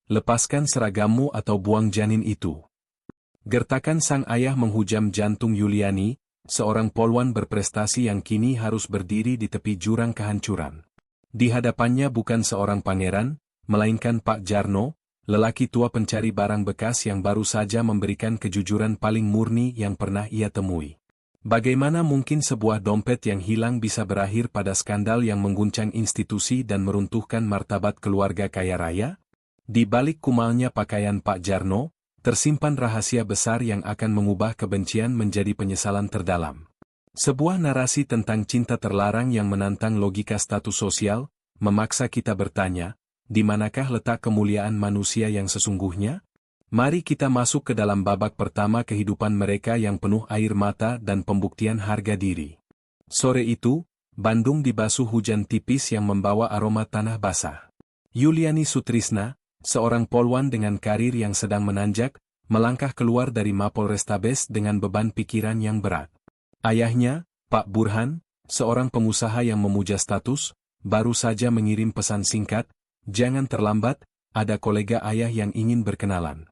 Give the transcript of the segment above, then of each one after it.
lepaskan seragammu atau buang janin itu. Gertakan sang ayah menghujam jantung Yuliani, seorang polwan berprestasi yang kini harus berdiri di tepi jurang kehancuran. Di hadapannya bukan seorang pangeran, melainkan Pak Jarno, lelaki tua pencari barang bekas yang baru saja memberikan kejujuran paling murni yang pernah ia temui. Bagaimana mungkin sebuah dompet yang hilang bisa berakhir pada skandal yang mengguncang institusi dan meruntuhkan martabat keluarga kaya raya? Di balik kumalnya pakaian Pak Jarno, tersimpan rahasia besar yang akan mengubah kebencian menjadi penyesalan terdalam. Sebuah narasi tentang cinta terlarang yang menantang logika status sosial, memaksa kita bertanya, di manakah letak kemuliaan manusia yang sesungguhnya? Mari kita masuk ke dalam babak pertama kehidupan mereka yang penuh air mata dan pembuktian harga diri. Sore itu, Bandung dibasuh hujan tipis yang membawa aroma tanah basah. Yuliani Sutrisna, seorang polwan dengan karir yang sedang menanjak, melangkah keluar dari Mapolrestabes dengan beban pikiran yang berat. Ayahnya, Pak Burhan, seorang pengusaha yang memuja status, baru saja mengirim pesan singkat, "Jangan terlambat, ada kolega ayah yang ingin berkenalan."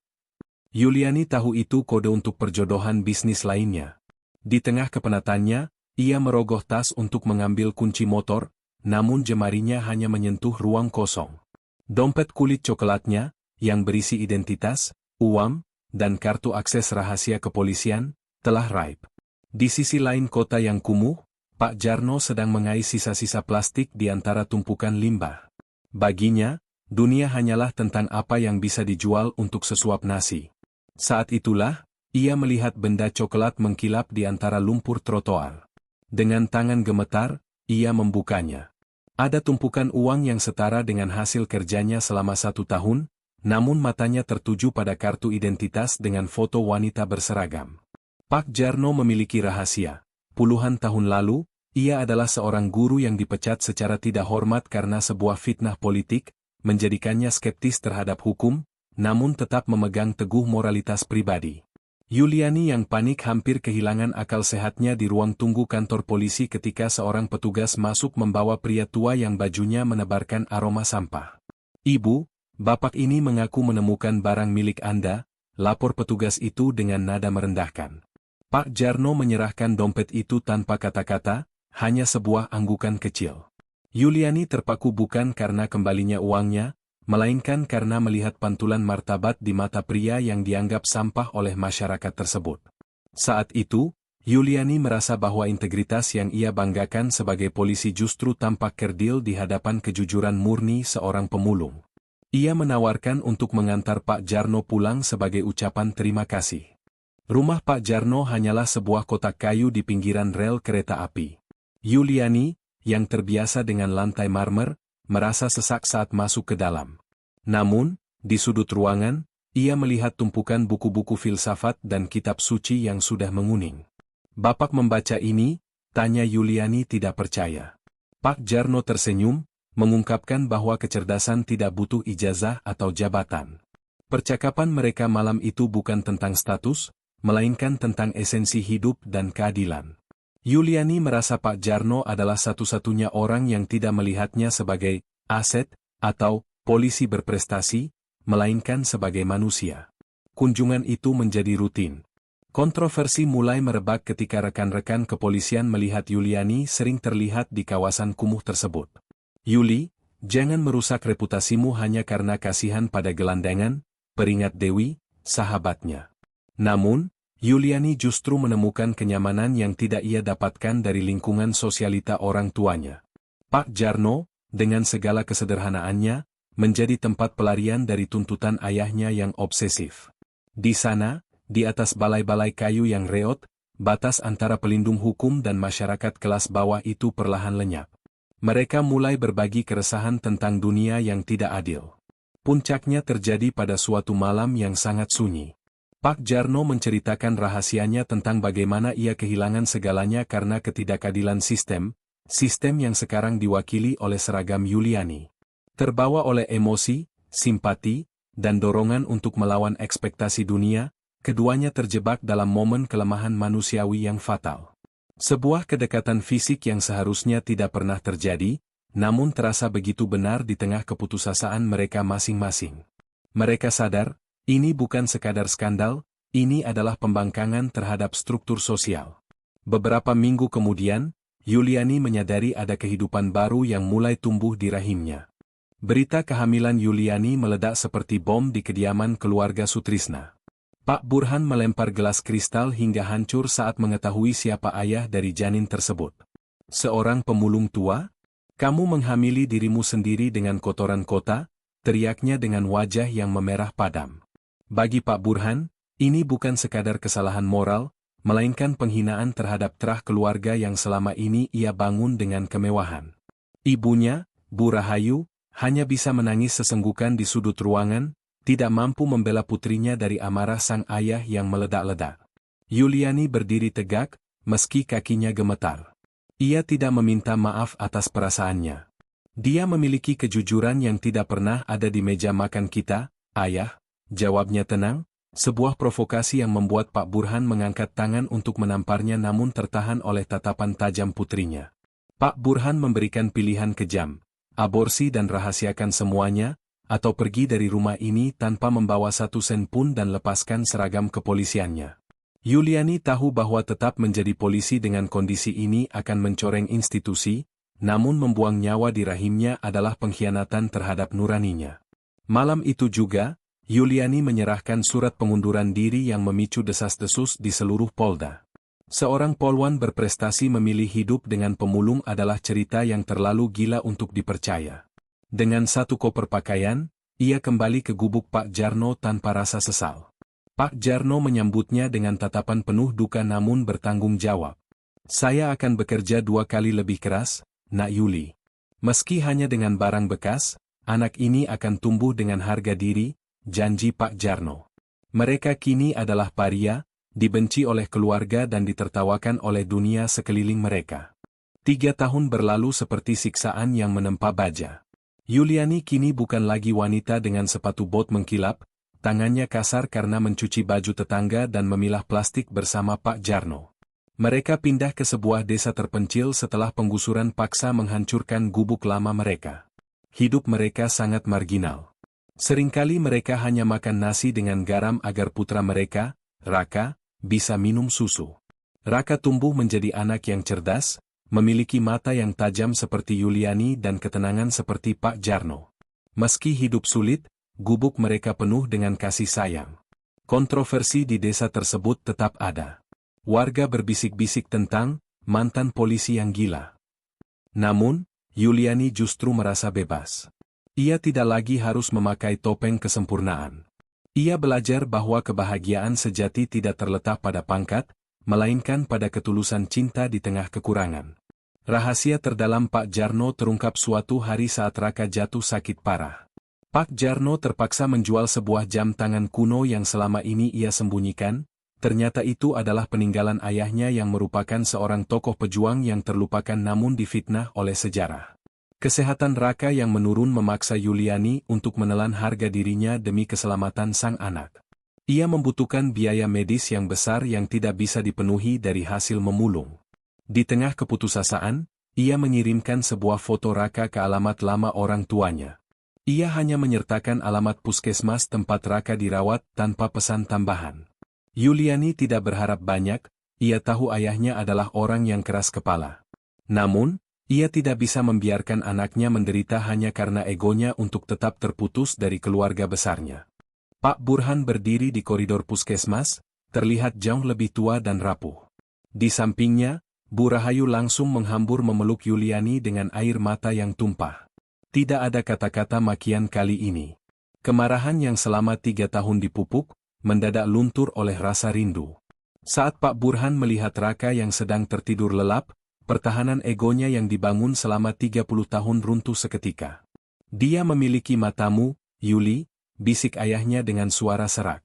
Yuliani tahu itu kode untuk perjodohan bisnis lainnya. Di tengah kepenatannya, ia merogoh tas untuk mengambil kunci motor, namun jemarinya hanya menyentuh ruang kosong. Dompet kulit coklatnya, yang berisi identitas, uang, dan kartu akses rahasia kepolisian, telah raib. Di sisi lain kota yang kumuh, Pak Jarno sedang mengais sisa-sisa plastik di antara tumpukan limbah. Baginya, dunia hanyalah tentang apa yang bisa dijual untuk sesuap nasi. Saat itulah, ia melihat benda coklat mengkilap di antara lumpur trotoar. Dengan tangan gemetar, ia membukanya. Ada tumpukan uang yang setara dengan hasil kerjanya selama 1 tahun, namun matanya tertuju pada kartu identitas dengan foto wanita berseragam. Pak Jarno memiliki rahasia. Puluhan tahun lalu, ia adalah seorang guru yang dipecat secara tidak hormat karena sebuah fitnah politik, menjadikannya skeptis terhadap hukum, namun tetap memegang teguh moralitas pribadi. Yuliani yang panik hampir kehilangan akal sehatnya di ruang tunggu kantor polisi ketika seorang petugas masuk membawa pria tua yang bajunya menebarkan aroma sampah. "Ibu, bapak ini mengaku menemukan barang milik Anda," lapor petugas itu dengan nada merendahkan. Pak Jarno menyerahkan dompet itu tanpa kata-kata, hanya sebuah anggukan kecil. Yuliani terpaku bukan karena kembalinya uangnya, melainkan karena melihat pantulan martabat di mata pria yang dianggap sampah oleh masyarakat tersebut. Saat itu, Yuliani merasa bahwa integritas yang ia banggakan sebagai polisi justru tampak kerdil di hadapan kejujuran murni seorang pemulung. Ia menawarkan untuk mengantar Pak Jarno pulang sebagai ucapan terima kasih. Rumah Pak Jarno hanyalah sebuah kotak kayu di pinggiran rel kereta api. Yuliani, yang terbiasa dengan lantai marmer, merasa sesak saat masuk ke dalam. Namun, di sudut ruangan, ia melihat tumpukan buku-buku filsafat dan kitab suci yang sudah menguning. "Bapak membaca ini?" tanya Yuliani tidak percaya. Pak Jarno tersenyum, mengungkapkan bahwa kecerdasan tidak butuh ijazah atau jabatan. Percakapan mereka malam itu bukan tentang status, melainkan tentang esensi hidup dan keadilan. Yuliani merasa Pak Jarno adalah satu-satunya orang yang tidak melihatnya sebagai aset atau polisi berprestasi, melainkan sebagai manusia. Kunjungan itu menjadi rutin. Kontroversi mulai merebak ketika rekan-rekan kepolisian melihat Yuliani sering terlihat di kawasan kumuh tersebut. "Yuli, jangan merusak reputasimu hanya karena kasihan pada gelandangan," peringat Dewi, sahabatnya. Namun, Yuliani justru menemukan kenyamanan yang tidak ia dapatkan dari lingkungan sosialita orang tuanya. Pak Jarno, dengan segala kesederhanaannya, menjadi tempat pelarian dari tuntutan ayahnya yang obsesif. Di sana, di atas balai-balai kayu yang reot, batas antara pelindung hukum dan masyarakat kelas bawah itu perlahan lenyap. Mereka mulai berbagi keresahan tentang dunia yang tidak adil. Puncaknya terjadi pada suatu malam yang sangat sunyi. Pak Jarno menceritakan rahasianya tentang bagaimana ia kehilangan segalanya karena ketidakadilan sistem yang sekarang diwakili oleh seragam Yuliani. Terbawa oleh emosi, simpati, dan dorongan untuk melawan ekspektasi dunia, keduanya terjebak dalam momen kelemahan manusiawi yang fatal. Sebuah kedekatan fisik yang seharusnya tidak pernah terjadi, namun terasa begitu benar di tengah keputusasaan mereka masing-masing. Mereka sadar, ini bukan sekadar skandal, ini adalah pembangkangan terhadap struktur sosial. Beberapa minggu kemudian, Yuliani menyadari ada kehidupan baru yang mulai tumbuh di rahimnya. Berita kehamilan Yuliani meledak seperti bom di kediaman keluarga Sutrisna. Pak Burhan melempar gelas kristal hingga hancur saat mengetahui siapa ayah dari janin tersebut. Seorang pemulung tua? Kamu menghamili dirimu sendiri dengan kotoran kota? Teriaknya dengan wajah yang memerah padam. Bagi Pak Burhan, ini bukan sekadar kesalahan moral, melainkan penghinaan terhadap terah keluarga yang selama ini ia bangun dengan kemewahan. Ibunya, Bu Rahayu, hanya bisa menangis sesenggukan di sudut ruangan, tidak mampu membela putrinya dari amarah sang ayah yang meledak-ledak. Yuliani berdiri tegak, meski kakinya gemetar. Ia tidak meminta maaf atas perasaannya. Dia memiliki kejujuran yang tidak pernah ada di meja makan kita, ayah, jawabnya tenang, sebuah provokasi yang membuat Pak Burhan mengangkat tangan untuk menamparnya namun tertahan oleh tatapan tajam putrinya. Pak Burhan memberikan pilihan kejam. Aborsi dan rahasiakan semuanya, atau pergi dari rumah ini tanpa membawa 1 sen pun dan lepaskan seragam kepolisiannya. Yuliani tahu bahwa tetap menjadi polisi dengan kondisi ini akan mencoreng institusi, namun membuang nyawa di rahimnya adalah pengkhianatan terhadap nuraninya. Malam itu juga, Yuliani menyerahkan surat pengunduran diri yang memicu desas-desus di seluruh Polda. Seorang polwan berprestasi memilih hidup dengan pemulung adalah cerita yang terlalu gila untuk dipercaya. Dengan 1 koper pakaian, ia kembali ke gubuk Pak Jarno tanpa rasa sesal. Pak Jarno menyambutnya dengan tatapan penuh duka namun bertanggung jawab. Saya akan bekerja 2 kali lebih keras, Nak Yuli. Meski hanya dengan barang bekas, anak ini akan tumbuh dengan harga diri, janji Pak Jarno. Mereka kini adalah paria, dibenci oleh keluarga dan ditertawakan oleh dunia sekeliling mereka. 3 tahun berlalu seperti siksaan yang menempa baja. Yuliani kini bukan lagi wanita dengan sepatu bot mengkilap, tangannya kasar karena mencuci baju tetangga dan memilah plastik bersama Pak Jarno. Mereka pindah ke sebuah desa terpencil setelah penggusuran paksa menghancurkan gubuk lama mereka. Hidup mereka sangat marginal. Seringkali mereka hanya makan nasi dengan garam agar putra mereka, Raka, bisa minum susu. Raka tumbuh menjadi anak yang cerdas, memiliki mata yang tajam seperti Yuliani dan ketenangan seperti Pak Jarno. Meski hidup sulit, gubuk mereka penuh dengan kasih sayang. Kontroversi di desa tersebut tetap ada. Warga berbisik-bisik tentang mantan polisi yang gila. Namun, Yuliani justru merasa bebas. Ia tidak lagi harus memakai topeng kesempurnaan. Ia belajar bahwa kebahagiaan sejati tidak terletak pada pangkat, melainkan pada ketulusan cinta di tengah kekurangan. Rahasia terdalam Pak Jarno terungkap suatu hari saat Raka jatuh sakit parah. Pak Jarno terpaksa menjual sebuah jam tangan kuno yang selama ini ia sembunyikan, ternyata itu adalah peninggalan ayahnya yang merupakan seorang tokoh pejuang yang terlupakan namun difitnah oleh sejarah. Kesehatan Raka yang menurun memaksa Yuliani untuk menelan harga dirinya demi keselamatan sang anak. Ia membutuhkan biaya medis yang besar yang tidak bisa dipenuhi dari hasil memulung. Di tengah keputusasaan, ia mengirimkan sebuah foto Raka ke alamat lama orang tuanya. Ia hanya menyertakan alamat puskesmas tempat Raka dirawat tanpa pesan tambahan. Yuliani tidak berharap banyak, ia tahu ayahnya adalah orang yang keras kepala. Namun, ia tidak bisa membiarkan anaknya menderita hanya karena egonya untuk tetap terputus dari keluarga besarnya. Pak Burhan berdiri di koridor puskesmas, terlihat jauh lebih tua dan rapuh. Di sampingnya, Bu Rahayu langsung menghambur memeluk Yuliani dengan air mata yang tumpah. Tidak ada kata-kata makian kali ini. Kemarahan yang selama 3 tahun dipupuk, mendadak luntur oleh rasa rindu. Saat Pak Burhan melihat Raka yang sedang tertidur lelap, pertahanan egonya yang dibangun selama 30 tahun runtuh seketika. Dia memiliki matamu, Yuli, bisik ayahnya dengan suara serak.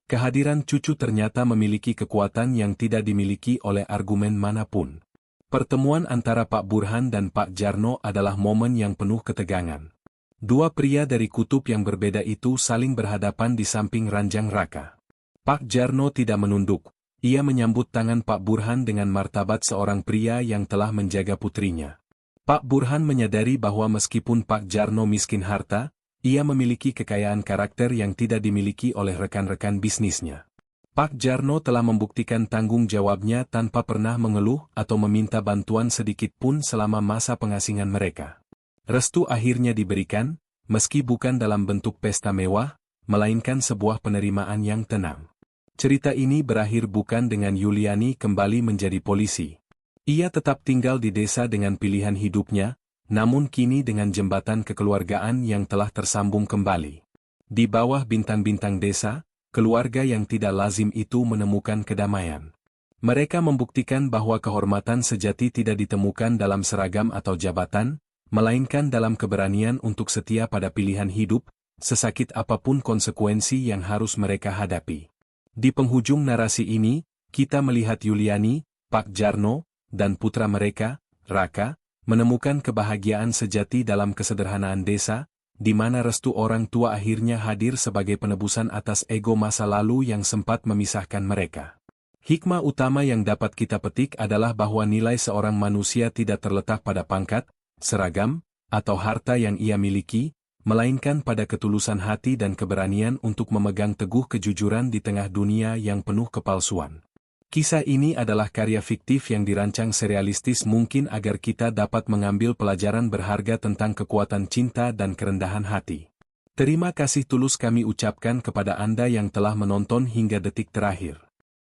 Kehadiran cucu ternyata memiliki kekuatan yang tidak dimiliki oleh argumen manapun. Pertemuan antara Pak Burhan dan Pak Jarno adalah momen yang penuh ketegangan. 2 pria dari kutub yang berbeda itu saling berhadapan di samping ranjang Raka. Pak Jarno tidak menunduk. Ia menyambut tangan Pak Burhan dengan martabat seorang pria yang telah menjaga putrinya. Pak Burhan menyadari bahwa meskipun Pak Jarno miskin harta, Ia memiliki kekayaan karakter yang tidak dimiliki oleh rekan-rekan bisnisnya. Pak Jarno telah membuktikan tanggung jawabnya tanpa pernah mengeluh atau meminta bantuan sedikit pun selama masa pengasingan mereka. Restu akhirnya diberikan, meski bukan dalam bentuk pesta mewah, melainkan sebuah penerimaan yang tenang. Cerita ini berakhir bukan dengan Yuliani kembali menjadi polisi. Ia tetap tinggal di desa dengan pilihan hidupnya, namun kini dengan jembatan kekeluargaan yang telah tersambung kembali. Di bawah bintang-bintang desa, keluarga yang tidak lazim itu menemukan kedamaian. Mereka membuktikan bahwa kehormatan sejati tidak ditemukan dalam seragam atau jabatan, melainkan dalam keberanian untuk setia pada pilihan hidup, sesakit apapun konsekuensi yang harus mereka hadapi. Di penghujung narasi ini, kita melihat Yuliani, Pak Jarno, dan putra mereka, Raka, menemukan kebahagiaan sejati dalam kesederhanaan desa, di mana restu orang tua akhirnya hadir sebagai penebusan atas ego masa lalu yang sempat memisahkan mereka. Hikmah utama yang dapat kita petik adalah bahwa nilai seorang manusia tidak terletak pada pangkat, seragam, atau harta yang ia miliki, melainkan pada ketulusan hati dan keberanian untuk memegang teguh kejujuran di tengah dunia yang penuh kepalsuan. Kisah ini adalah karya fiktif yang dirancang serealistis mungkin agar kita dapat mengambil pelajaran berharga tentang kekuatan cinta dan kerendahan hati. Terima kasih tulus kami ucapkan kepada Anda yang telah menonton hingga detik terakhir.